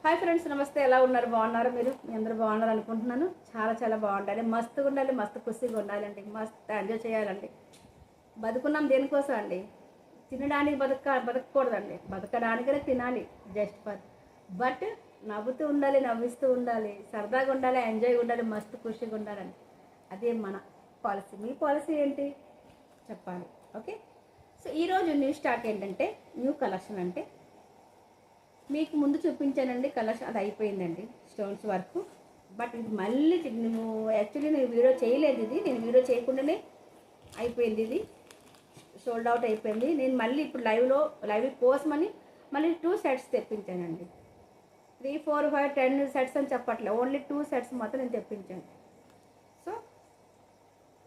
Hi friends, నమస్తే. ఎలా ఉన్నారు? బాగున్నారు? మీరు మీ అందరూ బాగున్నారు అనుకుంటున్నాను. చాలా బాగుండాలి, మస్తుగా ఉండాలి, మస్తు ఖుషిగా ఉండాలండి, మస్తు ఎంజాయ్ చేయాలండి. బతుకున్నాం దేనికోసం అండి? తినడానికి బతకూడదండి, బతకడానికనే తినాలి. జస్ట్ బట్ నవ్వుతూ ఉండాలి, నవ్విస్తూ ఉండాలి, సరదాగా ఉండాలి, ఎంజాయ్గా ఉండాలి, మస్తు ఖుషిగా ఉండాలండి. అదే మన పాలసీ. మీ పాలసీ ఏంటి చెప్పాలి. ఓకే. సో ఈరోజు న్యూ స్టాక్ ఏంటంటే, న్యూ కలెక్షన్ అంటే మీకు ముందు చూపించానండి. కలెక్షన్ అది అయిపోయిందండి, స్టోన్స్ వర్క్. బట్ ఇది మళ్ళీ నేను యాక్చువల్లీ వీడియో చేయలేదు. ఇది నేను వీడియో చేయకుండానే అయిపోయింది. ఇది సోల్డ్ అవుట్ అయిపోయింది. నేను మళ్ళీ ఇప్పుడు లైవ్ కోసమని మళ్ళీ 2 సెట్స్ తెప్పించానండి. 3, 4, 5, 10 సెట్స్ అని చెప్పట్లేదు, ఓన్లీ 2 సెట్స్ మాత్రం నేను తెప్పించాను. సో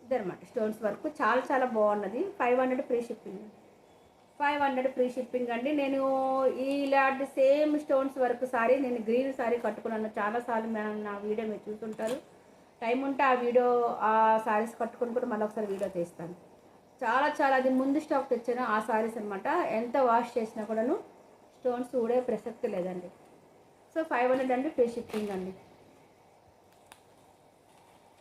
ఇదనమాట స్టోన్స్ వర్క్. చాలా బాగున్నది. 500 ఫ్రీ షిప్పింగ్. 500 ఫ్రీ షిప్పింగ్ అండి. నేను ఇలాంటి సేమ్ స్టోన్స్ వర్క్ సారీ, నేను గ్రీన్ సారీ కట్టుకున్నాను చాలాసార్లు. మేడం నా వీడియో మీరు చూస్తుంటారు. టైం ఉంటే ఆ వీడియో, ఆ సారీస్ కట్టుకుని కూడా మళ్ళీ ఒకసారి వీడియో తీస్తాను. చాలా అది ముందు స్టాక్ తెచ్చాను ఆ సారీస్ అనమాట. ఎంత వాష్ చేసినా కూడాను స్టోన్స్ ఊడే ప్రసక్తి లేదండి. సో 500 అండి, ఫ్రీ షిప్పింగ్ అండి.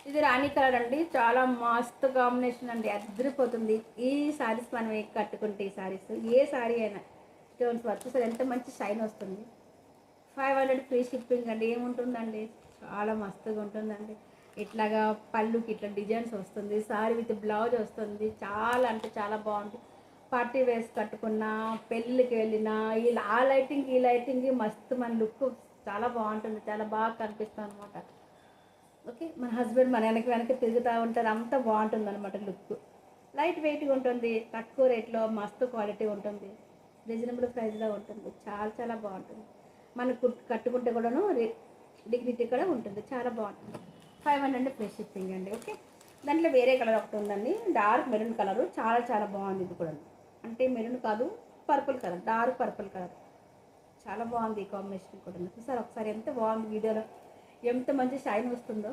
ఇది రాణి కలర్ అండి, చాలా మస్తు కాంబినేషన్ అండి, అదిరిపోతుంది. ఈ సారీస్ మనం కట్టుకుంటే, ఈ సారీస్ ఏ సారీ అయినా స్టోన్స్ వర్క్ సార్ ఎంత మంచి షైన్ వస్తుంది. 500 ఫ్రీ షిప్పింగ్ అండి. ఏముంటుందండి, చాలా మస్తుగా ఉంటుందండి. ఇట్లాగా పళ్ళుకి ఇట్లా డిజైన్స్ వస్తుంది, సారీ విత్ బ్లౌజ్ వస్తుంది. చాలా అంటే చాలా బాగుంటుంది. పార్టీ వేర్స్ కట్టుకున్నా, పెళ్ళికి వెళ్ళినా, ఆ లైటింగ్ ఈ లైటింగ్ మస్తు మన లుక్ చాలా బాగుంటుంది, చాలా బాగా కనిపిస్తుంది అనమాట. ఓకే. మన హస్బెండ్ మన వెనక తిరుగుతూ ఉంటారు, అంత బాగుంటుంది అనమాట లుక్. లైట్ వెయిట్గా ఉంటుంది, తక్కువ రేట్లో మస్తు క్వాలిటీ ఉంటుంది, రీజనబుల్ ప్రైస్లో ఉంటుంది. చాలా బాగుంటుంది. మనకు కట్టుకుంటే కూడాను డిగ్నిటీ కూడా ఉంటుంది, చాలా బాగుంటుంది. 500 ఫ్రీ షిప్పింగ్ అండి. ఓకే. దాంట్లో వేరే కలర్ ఒకటి ఉందండి, డార్క్ మెరూన్ కలరు. చాలా బాగుంది ఇది కూడా. అంటే మెరూన్ కాదు, purple colour, dark purple colour. చాలా బాగుంది ఈ కాంబినేషన్ కూడా. చూసారు ఒకసారి ఎంత బాగుంది వీడియోలో, ఎంత మంచి షైన్ వస్తుందో.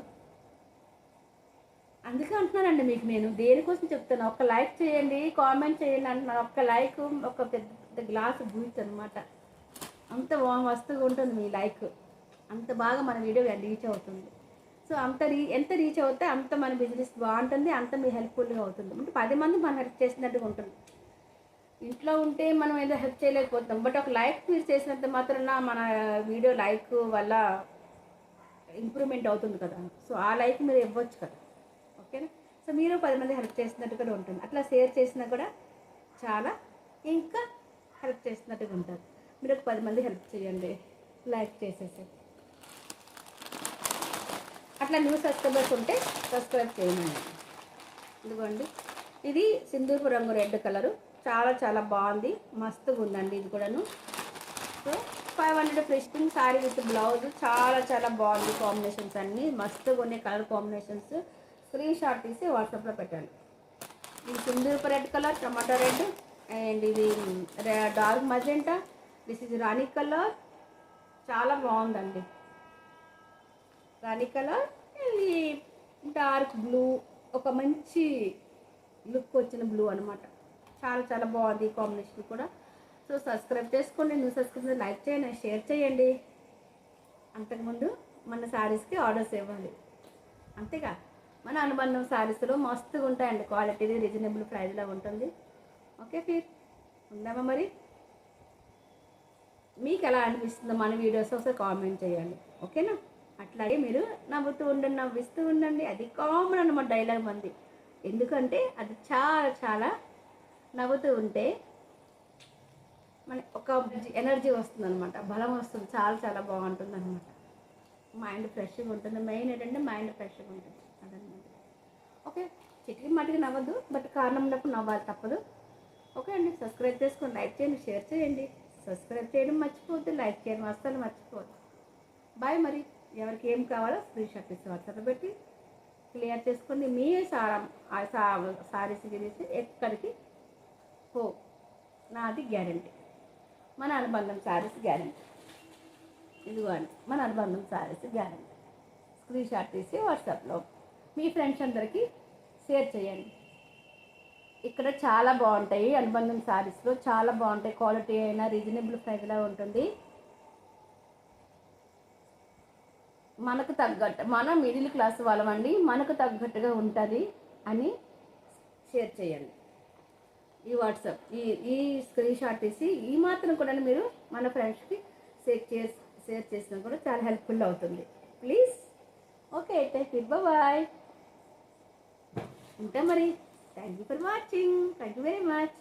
అందుకే అంటున్నానండి మీకు, నేను దేనికోసం చెప్తాను. ఒక లైక్ చేయండి, కామెంట్ చేయండి అంటున్నాను. ఒక్క లైక్ ఒక పెద్ద గ్లాసు బూస్ట్ అనమాట. అంత మస్తుగా ఉంటుంది మీ లైక్, అంత బాగా మన వీడియో రీచ్ అవుతుంది. సో ఎంత రీచ్ అవుతే అంత మన బిజినెస్ బాగుంటుంది, అంత మీ హెల్ప్ఫుల్గా అవుతుంది. అంటే 10 మంది మనం హెల్ప్ చేసినట్టుగా ఉంటుంది. ఇంట్లో ఉంటే మనం ఏదో హెల్ప్ చేయలేకపోతాం, బట్ ఒక లైక్ మీరు చేసినంత మాత్రాన మన వీడియో లైక్ వల్ల ఇంప్రూవ్మెంట్ అవుతుంది కదా. సో ఆ లైక్ మీరు ఇవ్వచ్చు కదా. ఓకేనా. సో మీరు 10 మంది హెల్ప్ చేసినట్టు కూడా ఉంటుంది. అట్లా షేర్ చేసినా కూడా చాలా ఇంకా హెల్ప్ చేసినట్టుగా ఉంటుంది. మీరు ఒక 10 మంది హెల్ప్ చేయండి, లైక్ చేసేసి. అట్లా న్యూ సబ్స్క్రైబర్స్ ఉంటే సబ్స్క్రైబ్ చేయండి. ఇదిగోండి, ఇది సింధూరపు రంగు రెడ్ కలరు. చాలా బాగుంది, మస్తుగా ఉందండి ఇది కూడాను. So 500 free shipping. Sorry with blouse. చాలా బాగుంది. కాంబినేషన్స్ అన్నీ మస్తుగా ఉన్నాయి, కలర్ కాంబినేషన్స్. స్క్రీన్ షాట్ తీసి వాట్సాప్లో పెట్టండి. ఇది సింధూరపు red colour, tomato red, and ఇది డార్క్ మజెంటా. దిస్ ఇస్ రాణి కలర్. చాలా బాగుందండి రాణి కలర్. ఇది డార్క్ బ్లూ, ఒక మంచి లుక్ వచ్చిన బ్లూ అనమాట. చాలా బాగుంది ఈ కాంబినేషన్ కూడా. సో సబ్స్క్రైబ్ చేసుకోండి, న్యూ సబ్స్క్రైబ్ లైక్ చేయండి, షేర్ చేయండి. అంతకుముందు మన శారీస్కి ఆర్డర్స్ ఇవ్వాలి, అంతేగా. మన అనుబంధం శారీస్లో మస్తుగా ఉంటాయండి, క్వాలిటీ రీజనబుల్ ప్రైస్లో ఉంటుంది. ఓకే ఫీర్ ఉందామా మరి? మీకు ఎలా అనిపిస్తుందో మన వీడియోస్ ఒకసారి కామెంట్ చేయండి. ఓకేనా. అట్లాగే మీరు నవ్వుతూ ఉండండి, నవ్విస్తూ ఉండండి. అది కామన్ అన్నమాట డైలాగ్ మంది. ఎందుకంటే అది చాలా నవ్వుతూ ఉంటే మన ఒక ఎనర్జీ వస్తుంది అనమాట, బలం వస్తుంది, చాలా బాగుంటుంది అనమాట. మైండ్ ఫ్రెష్గా ఉంటుంది. మెయిన్ ఏంటంటే మైండ్ ఫ్రెష్గా ఉంటుంది అదనమాట. ఓకే. చిటికి మాటికి నవ్వద్దు, బట్ కారణం ఉన్నప్పుడు నవ్వాలి, తప్పదు. ఓకే అండి. సబ్స్క్రైబ్ చేసుకొని లైక్ చేయండి, షేర్ చేయండి. సబ్స్క్రైబ్ చేయడం మర్చిపోవద్దు, లైక్ చేయడం అస్సలు మర్చిపోవద్దు. బాయ్. మరి ఎవరికి ఏం కావాలో స్క్రీన్ షాట్ తీసి వాట్సాప్లో పెట్టి క్లియర్ చేసుకోండి. మీ సారీస్ గిరీసి ఎక్కడికి పో, నాది గ్యారంటీ. మన అనుబంధం శారీస్ గ్యారంటీ. ఇదిగోండి మన అనుబంధం శారీస్ గ్యారంటీ. స్క్రీన్ షాట్ తీసి వాట్సాప్లో మీ ఫ్రెండ్స్ అందరికీ షేర్ చేయండి. ఇక్కడ చాలా బాగుంటాయి అనుబంధం శారీస్లో, చాలా బాగుంటాయి. క్వాలిటీ అయినా రీజనబుల్ ప్రైస్లో ఉంటుంది. మనకు తగ్గట్టు మనం మిడిల్ క్లాస్ వాళ్ళమండి, మనకు తగ్గట్టుగా ఉంటుంది అని షేర్ చేయండి. ఈ వాట్సాప్ ఈ స్క్రీన్ షాట్ తీసి ఈ మాత్రం కూడా మీరు మన ఫ్రెండ్స్కి షేర్ చేసినా కూడా చాలా హెల్ప్ఫుల్ అవుతుంది. Please. Okay, take it, bye. ఉంటా మరి. Thank you for watching. Thank you very much.